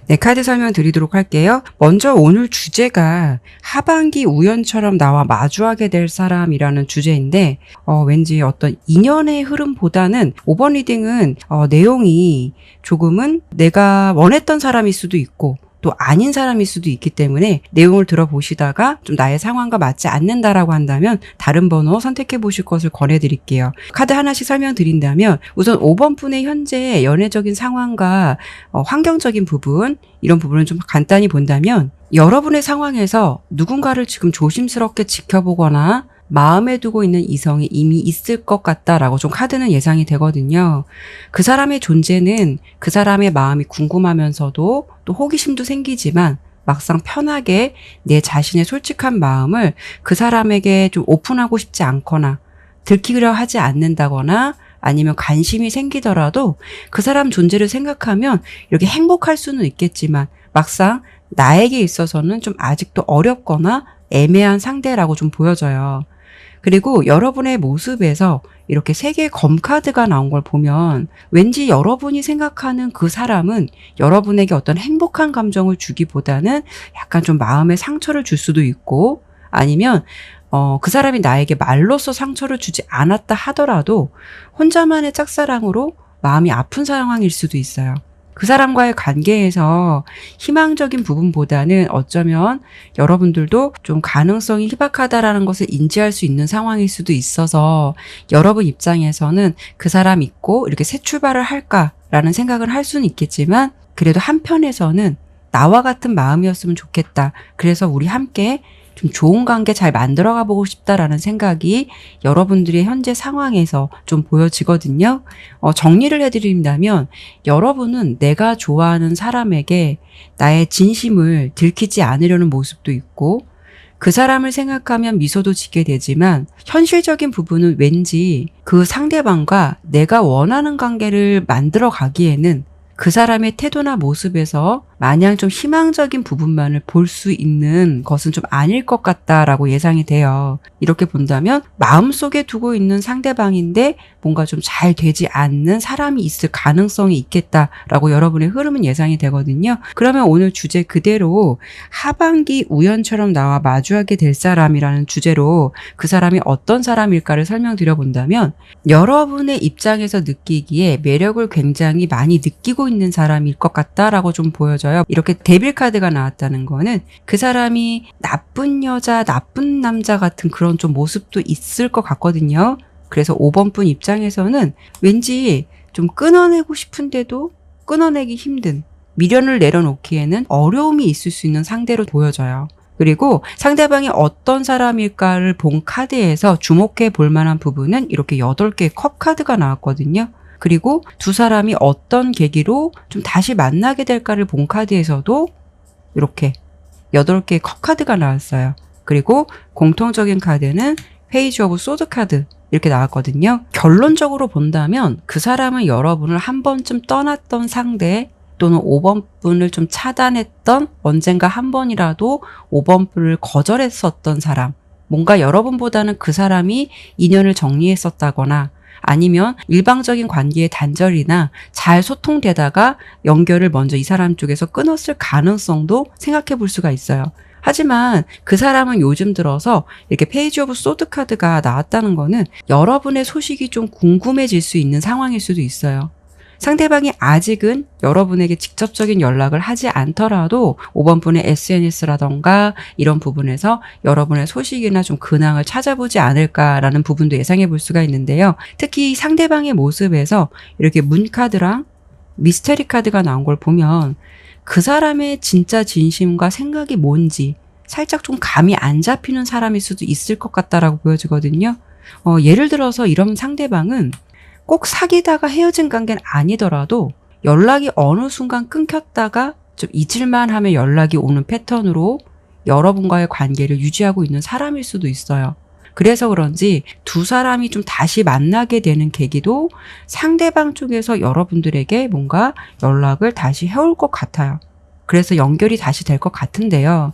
네, 카드 설명드리도록 할게요. 먼저 오늘 주제가 하반기 우연처럼 나와 마주하게 될 사람이라는 주제인데 왠지 어떤 인연의 흐름보다는 5번 리딩은 내용이 조금은 내가 원했던 사람일 수도 있고 또 아닌 사람일 수도 있기 때문에 내용을 들어보시다가 좀 나의 상황과 맞지 않는다라고 한다면 다른 번호 선택해 보실 것을 권해드릴게요. 카드 하나씩 설명드린다면 우선 5번 분의 현재 연애적인 상황과 환경적인 부분, 이런 부분을 좀 간단히 본다면 여러분의 상황에서 누군가를 지금 조심스럽게 지켜보거나 마음에 두고 있는 이성이 이미 있을 것 같다라고 좀 카드는 예상이 되거든요. 그 사람의 존재는 그 사람의 마음이 궁금하면서도 또 호기심도 생기지만 막상 편하게 내 자신의 솔직한 마음을 그 사람에게 좀 오픈하고 싶지 않거나 들키려 하지 않는다거나 아니면 관심이 생기더라도 그 사람 존재를 생각하면 이렇게 행복할 수는 있겠지만 막상 나에게 있어서는 좀 아직도 어렵거나 애매한 상대라고 좀 보여져요. 그리고 여러분의 모습에서 이렇게 3개의 검카드가 나온 걸 보면 왠지 여러분이 생각하는 그 사람은 여러분에게 어떤 행복한 감정을 주기보다는 약간 좀 마음에 상처를 줄 수도 있고 아니면 그 사람이 나에게 말로써 상처를 주지 않았다 하더라도 혼자만의 짝사랑으로 마음이 아픈 상황일 수도 있어요. 그 사람과의 관계에서 희망적인 부분보다는 어쩌면 여러분들도 좀 가능성이 희박하다라는 것을 인지할 수 있는 상황일 수도 있어서 여러분 입장에서는 그 사람 있고 이렇게 새 출발을 할까라는 생각을 할 수는 있겠지만 그래도 한편에서는 나와 같은 마음이었으면 좋겠다. 그래서 우리 함께 좀 좋은 관계 잘 만들어가 보고 싶다라는 생각이 여러분들의 현재 상황에서 좀 보여지거든요. 정리를 해드린다면 여러분은 내가 좋아하는 사람에게 나의 진심을 들키지 않으려는 모습도 있고 그 사람을 생각하면 미소도 짓게 되지만 현실적인 부분은 왠지 그 상대방과 내가 원하는 관계를 만들어 가기에는 그 사람의 태도나 모습에서 마냥 좀 희망적인 부분만을 볼 수 있는 것은 좀 아닐 것 같다라고 예상이 돼요. 이렇게 본다면 마음속에 두고 있는 상대방인데 뭔가 좀 잘 되지 않는 사람이 있을 가능성이 있겠다라고 여러분의 흐름은 예상이 되거든요. 그러면 오늘 주제 그대로 하반기 우연처럼 나와 마주하게 될 사람이라는 주제로 그 사람이 어떤 사람일까를 설명드려 본다면 여러분의 입장에서 느끼기에 매력을 굉장히 많이 느끼고 있는 사람일 것 같다라고 좀 보여져요. 이렇게 데빌 카드가 나왔다는 거는 그 사람이 나쁜 여자, 나쁜 남자 같은 그런 좀 모습도 있을 것 같거든요. 그래서 5번 분 입장에서는 왠지 좀 끊어내고 싶은데도 끊어내기 힘든 미련을 내려놓기에는 어려움이 있을 수 있는 상대로 보여져요. 그리고 상대방이 어떤 사람일까를 본 카드에서 주목해 볼 만한 부분은 이렇게 8개의 컵 카드가 나왔거든요. 그리고 두 사람이 어떤 계기로 좀 다시 만나게 될까를 본 카드에서도 이렇게 8개의 컵 카드가 나왔어요. 그리고 공통적인 카드는 페이지 오브 소드 카드 이렇게 나왔거든요. 결론적으로 본다면 그 사람은 여러분을 한 번쯤 떠났던 상대 또는 5번 분을 좀 차단했던 언젠가 한 번이라도 5번 분을 거절했었던 사람, 뭔가 여러분보다는 그 사람이 인연을 정리했었다거나 아니면 일방적인 관계의 단절이나 잘 소통되다가 연결을 먼저 이 사람 쪽에서 끊었을 가능성도 생각해 볼 수가 있어요. 하지만 그 사람은 요즘 들어서 이렇게 페이지 오브 소드 카드가 나왔다는 거는 여러분의 소식이 좀 궁금해질 수 있는 상황일 수도 있어요. 상대방이 아직은 여러분에게 직접적인 연락을 하지 않더라도 5번 분의 SNS라던가 이런 부분에서 여러분의 소식이나 좀 근황을 찾아보지 않을까라는 부분도 예상해 볼 수가 있는데요. 특히 상대방의 모습에서 이렇게 문 카드랑 미스테리 카드가 나온 걸 보면 그 사람의 진짜 진심과 생각이 뭔지 살짝 좀 감이 안 잡히는 사람일 수도 있을 것 같다라고 보여지거든요. 예를 들어서 이런 상대방은 꼭 사귀다가 헤어진 관계는 아니더라도 연락이 어느 순간 끊겼다가 좀 잊을만 하면 연락이 오는 패턴으로 여러분과의 관계를 유지하고 있는 사람일 수도 있어요. 그래서 그런지 두 사람이 좀 다시 만나게 되는 계기도 상대방 쪽에서 여러분들에게 뭔가 연락을 다시 해올 것 같아요. 그래서 연결이 다시 될 것 같은데요.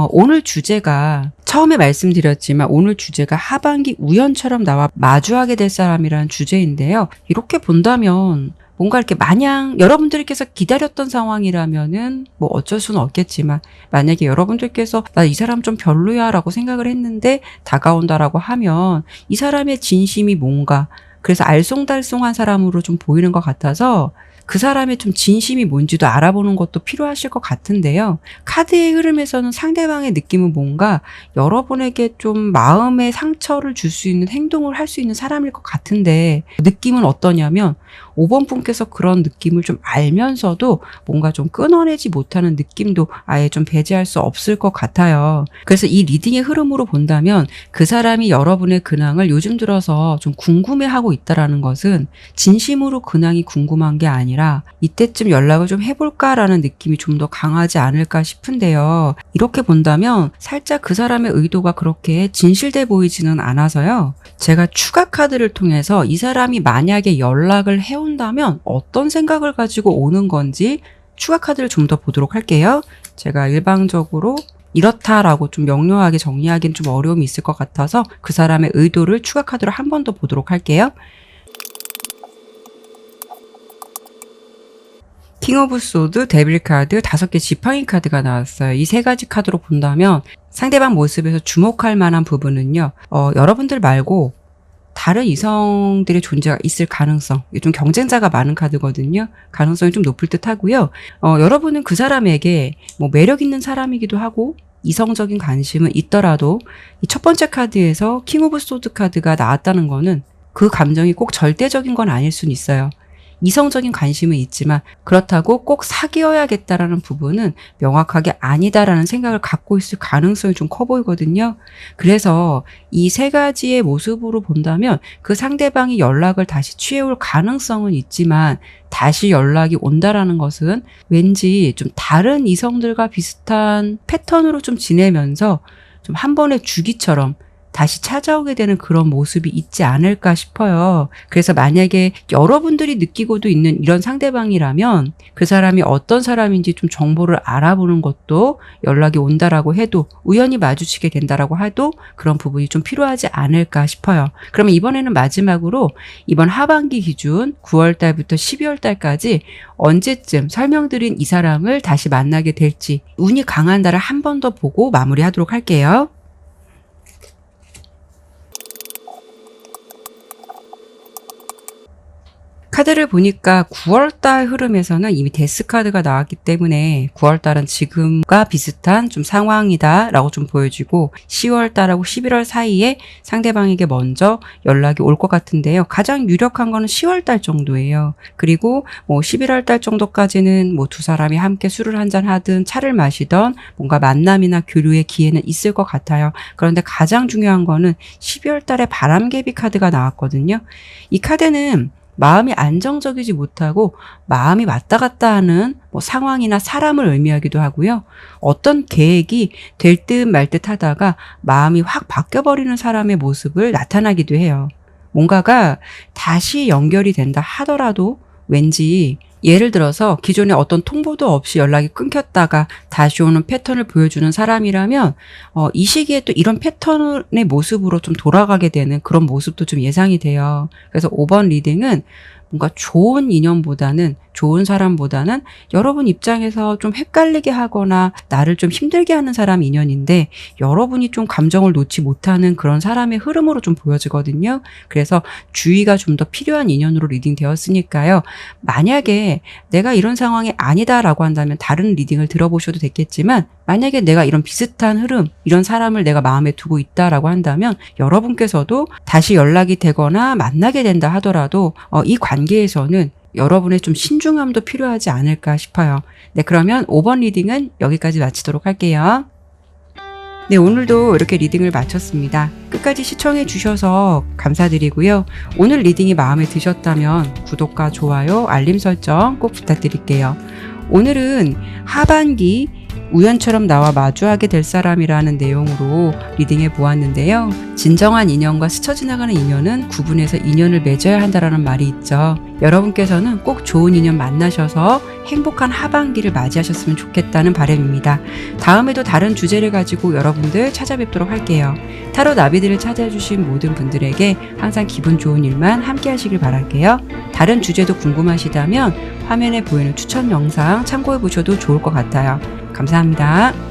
오늘 주제가 처음에 말씀드렸지만 오늘 주제가 하반기 우연처럼 나와 마주하게 될 사람이라는 주제인데요. 이렇게 본다면 뭔가 이렇게 마냥 여러분들께서 기다렸던 상황이라면은 뭐 어쩔 수는 없겠지만, 만약에 여러분들께서 나 이 사람 좀 별로야 라고 생각을 했는데 다가온다라고 하면 이 사람의 진심이 뭔가, 그래서 알쏭달쏭한 사람으로 좀 보이는 것 같아서 그 사람의 좀 진심이 뭔지도 알아보는 것도 필요하실 것 같은데요. 카드의 흐름에서는 상대방의 느낌은 뭔가 여러분에게 좀 마음의 상처를 줄 수 있는 행동을 할 수 있는 사람일 것 같은데, 느낌은 어떠냐면 5번 분께서 그런 느낌을 좀 알면서도 뭔가 좀 끊어내지 못하는 느낌도 아예 좀 배제할 수 없을 것 같아요. 그래서 이 리딩의 흐름으로 본다면 그 사람이 여러분의 근황을 요즘 들어서 좀 궁금해하고 있다라는 것은 진심으로 근황이 궁금한 게 아니라 이때쯤 연락을 좀 해볼까라는 느낌이 좀 더 강하지 않을까 싶은데요. 이렇게 본다면 살짝 그 사람의 의도가 그렇게 진실돼 보이지는 않아서요. 제가 추가 카드를 통해서 이 사람이 만약에 연락을 해온다면 어떤 생각을 가지고 오는 건지 추가 카드를 좀 더 보도록 할게요. 제가 일방적으로 이렇다라고 좀 명료하게 정리하기는 좀 어려움이 있을 것 같아서 그 사람의 의도를 추가 카드로 한 번 더 보도록 할게요. 킹 오브 소드, 데빌 카드, 5개 지팡이 카드가 나왔어요. 이 3가지 카드로 본다면 상대방 모습에서 주목할 만한 부분은요. 여러분들 말고 다른 이성들의 존재가 있을 가능성, 좀 경쟁자가 많은 카드거든요. 가능성이 좀 높을 듯 하고요. 여러분은 그 사람에게 뭐 매력 있는 사람이기도 하고 이성적인 관심은 있더라도 이 첫 번째 카드에서 킹 오브 소드 카드가 나왔다는 거는 그 감정이 꼭 절대적인 건 아닐 수는 있어요. 이성적인 관심은 있지만 그렇다고 꼭 사귀어야겠다라는 부분은 명확하게 아니다라는 생각을 갖고 있을 가능성이 좀 커 보이거든요. 그래서 이 3가지의 모습으로 본다면 그 상대방이 연락을 다시 취해올 가능성은 있지만 다시 연락이 온다라는 것은 왠지 좀 다른 이성들과 비슷한 패턴으로 좀 지내면서 좀 한 번의 주기처럼 다시 찾아오게 되는 그런 모습이 있지 않을까 싶어요. 그래서 만약에 여러분들이 느끼고도 있는 이런 상대방이라면 그 사람이 어떤 사람인지 좀 정보를 알아보는 것도, 연락이 온다라고 해도, 우연히 마주치게 된다라고 해도 그런 부분이 좀 필요하지 않을까 싶어요. 그러면 이번에는 마지막으로 이번 하반기 기준 9월 달부터 12월 달까지 언제쯤 설명드린 이 사람을 다시 만나게 될지 운이 강한 달을 한 번 더 보고 마무리하도록 할게요. 카드를 보니까 9월달 흐름에서는 이미 데스 카드가 나왔기 때문에 9월달은 지금과 비슷한 좀 상황이다 라고 좀 보여지고, 10월달하고 11월 사이에 상대방에게 먼저 연락이 올 것 같은데요. 가장 유력한 거는 10월달 정도예요. 그리고 뭐 11월달 정도까지는 뭐 두 사람이 함께 술을 한잔 하든 차를 마시던 뭔가 만남이나 교류의 기회는 있을 것 같아요. 그런데 가장 중요한 거는 12월달에 바람개비 카드가 나왔거든요. 이 카드는 마음이 안정적이지 못하고 마음이 왔다 갔다 하는 뭐 상황이나 사람을 의미하기도 하고요. 어떤 계획이 될 듯 말 듯 하다가 마음이 확 바뀌어버리는 사람의 모습을 나타나기도 해요. 뭔가가 다시 연결이 된다 하더라도 왠지, 예를 들어서 기존에 어떤 통보도 없이 연락이 끊겼다가 다시 오는 패턴을 보여주는 사람이라면 이 시기에 또 이런 패턴의 모습으로 좀 돌아가게 되는 그런 모습도 좀 예상이 돼요. 그래서 5번 리딩은 뭔가 좋은 인연보다는, 좋은 사람보다는 여러분 입장에서 좀 헷갈리게 하거나 나를 좀 힘들게 하는 사람 인연인데 여러분이 좀 감정을 놓지 못하는 그런 사람의 흐름으로 좀 보여지거든요. 그래서 주의가 좀 더 필요한 인연으로 리딩 되었으니까요. 만약에 내가 이런 상황이 아니다라고 한다면 다른 리딩을 들어보셔도 됐겠지만, 만약에 내가 이런 비슷한 흐름, 이런 사람을 내가 마음에 두고 있다라고 한다면 여러분께서도 다시 연락이 되거나 만나게 된다 하더라도 이 관계에서는 여러분의 좀 신중함도 필요하지 않을까 싶어요. 네, 그러면 5번 리딩은 여기까지 마치도록 할게요. 네, 오늘도 이렇게 리딩을 마쳤습니다. 끝까지 시청해 주셔서 감사드리고요. 오늘 리딩이 마음에 드셨다면 구독과 좋아요, 알림 설정 꼭 부탁드릴게요. 오늘은 하반기 우연처럼 나와 마주하게 될 사람이라는 내용으로 리딩해 보았는데요. 진정한 인연과 스쳐 지나가는 인연은 구분해서 인연을 맺어야 한다라는 말이 있죠. 여러분께서는 꼭 좋은 인연 만나셔서 행복한 하반기를 맞이하셨으면 좋겠다는 바람입니다. 다음에도 다른 주제를 가지고 여러분들 찾아뵙도록 할게요. 타로 나비들을 찾아주신 모든 분들에게 항상 기분 좋은 일만 함께 하시길 바랄게요. 다른 주제도 궁금하시다면 화면에 보이는 추천 영상 참고해 보셔도 좋을 것 같아요. 감사합니다.